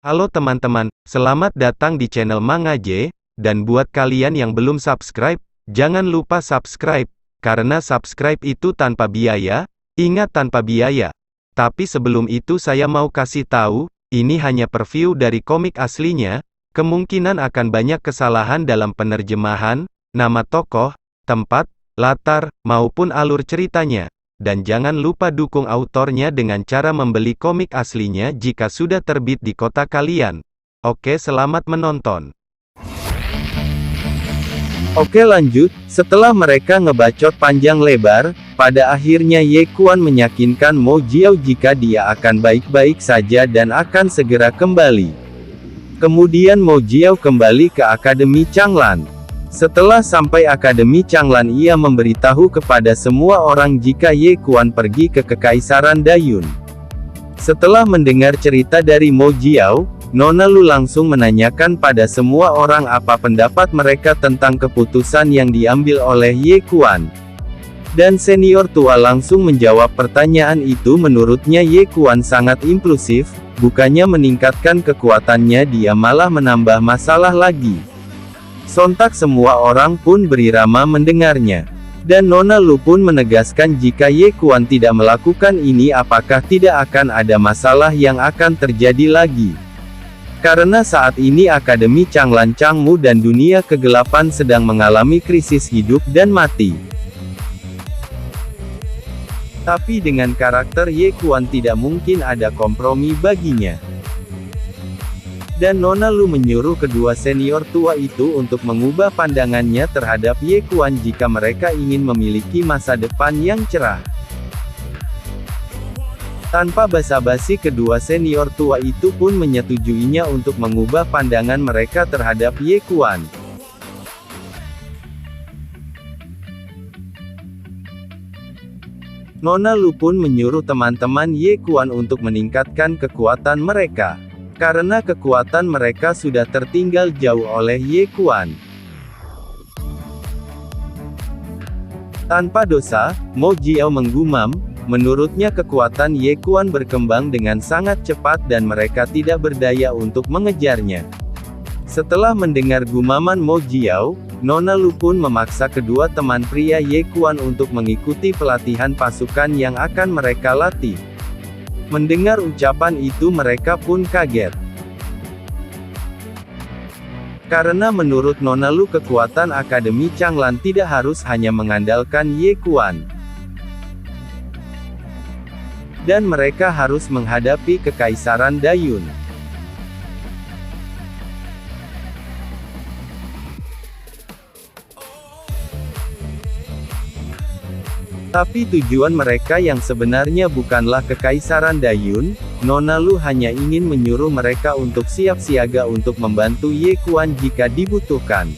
Halo teman-teman, selamat datang di channel Manga J, dan buat kalian yang belum subscribe, jangan lupa subscribe, karena subscribe itu tanpa biaya, ingat tanpa biaya. Tapi sebelum itu saya mau kasih tahu, ini hanya preview dari komik aslinya, kemungkinan akan banyak kesalahan dalam penerjemahan, nama tokoh, tempat, latar, maupun alur ceritanya. Dan jangan lupa dukung autornya dengan cara membeli komik aslinya jika sudah terbit di kota kalian. Oke, selamat menonton. Oke lanjut, setelah mereka ngebacot panjang lebar, pada akhirnya Ye Kuan meyakinkan Mo Jiao jika dia akan baik-baik saja dan akan segera kembali. Kemudian Mo Jiao kembali ke Akademi Changlan. Setelah sampai Akademi Changlan, ia memberitahu kepada semua orang jika Ye Kuan pergi ke Kekaisaran Dayun. Setelah mendengar cerita dari Mo Jiao, Nona Lu langsung menanyakan pada semua orang apa pendapat mereka tentang keputusan yang diambil oleh Ye Kuan. Dan senior tua langsung menjawab pertanyaan itu. Menurutnya Ye Kuan sangat impulsif, bukannya meningkatkan kekuatannya, dia malah menambah masalah lagi. Sontak semua orang pun berirama mendengarnya. Dan Nona Lu pun menegaskan jika Ye Kuan tidak melakukan ini apakah tidak akan ada masalah yang akan terjadi lagi. Karena saat ini Akademi Changlan Changmu dan dunia kegelapan sedang mengalami krisis hidup dan mati. Tapi dengan karakter Ye Kuan tidak mungkin ada kompromi baginya. Dan Nona Lu menyuruh kedua senior tua itu untuk mengubah pandangannya terhadap Ye Kuan jika mereka ingin memiliki masa depan yang cerah. Tanpa basa-basi kedua senior tua itu pun menyetujuinya untuk mengubah pandangan mereka terhadap Ye Kuan. Nona Lu pun menyuruh teman-teman Ye Kuan untuk meningkatkan kekuatan mereka. Karena kekuatan mereka sudah tertinggal jauh oleh Ye Kuan. Tanpa dosa, Mo Jiao menggumam, menurutnya kekuatan Ye Kuan berkembang dengan sangat cepat dan mereka tidak berdaya untuk mengejarnya. Setelah mendengar gumaman Mo Jiao, Nona Lu pun memaksa kedua teman pria Ye Kuan untuk mengikuti pelatihan pasukan yang akan mereka latih. Mendengar ucapan itu mereka pun kaget. Karena menurut Nona Lu kekuatan Akademi Changlan tidak harus hanya mengandalkan Ye Kuan. Dan mereka harus menghadapi Kekaisaran Dayun. Tapi tujuan mereka yang sebenarnya bukanlah Kekaisaran Dayun. Nona Lu hanya ingin menyuruh mereka untuk siap siaga untuk membantu Ye Kuan jika dibutuhkan.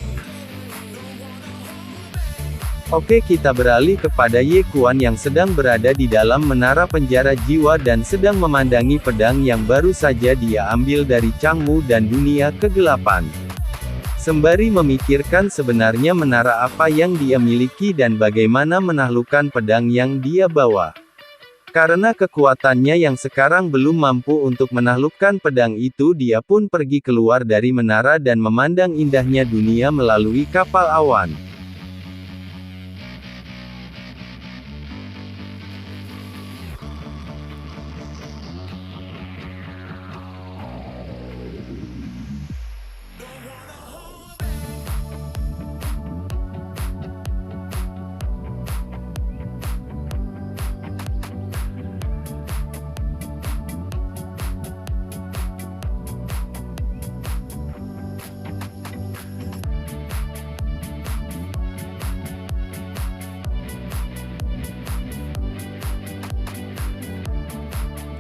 Oke, kita beralih kepada Ye Kuan yang sedang berada di dalam menara penjara jiwa dan sedang memandangi pedang yang baru saja dia ambil dari Changmu dan dunia kegelapan. Sembari memikirkan sebenarnya menara apa yang dia miliki dan bagaimana menaklukkan pedang yang dia bawa. Karena kekuatannya yang sekarang belum mampu untuk menaklukkan pedang itu, dia pun pergi keluar dari menara dan memandang indahnya dunia melalui kapal awan.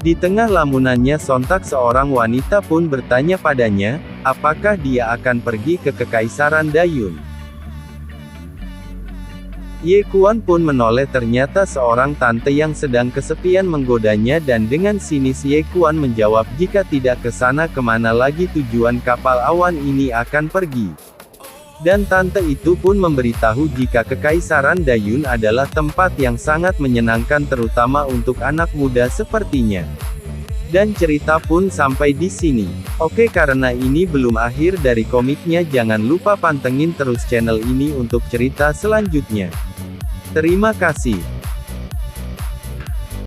Di tengah lamunannya sontak seorang wanita pun bertanya padanya, apakah dia akan pergi ke Kekaisaran Dayun. Ye Kuan pun menoleh, ternyata seorang tante yang sedang kesepian menggodanya dan dengan sinis Ye Kuan menjawab jika tidak ke sana kemana lagi tujuan kapal awan ini akan pergi. Dan tante itu pun memberitahu jika Kekaisaran Dayun adalah tempat yang sangat menyenangkan terutama untuk anak muda sepertinya. Dan cerita pun sampai di sini. Oke, karena ini belum akhir dari komiknya, jangan lupa pantengin terus channel ini untuk cerita selanjutnya. Terima kasih.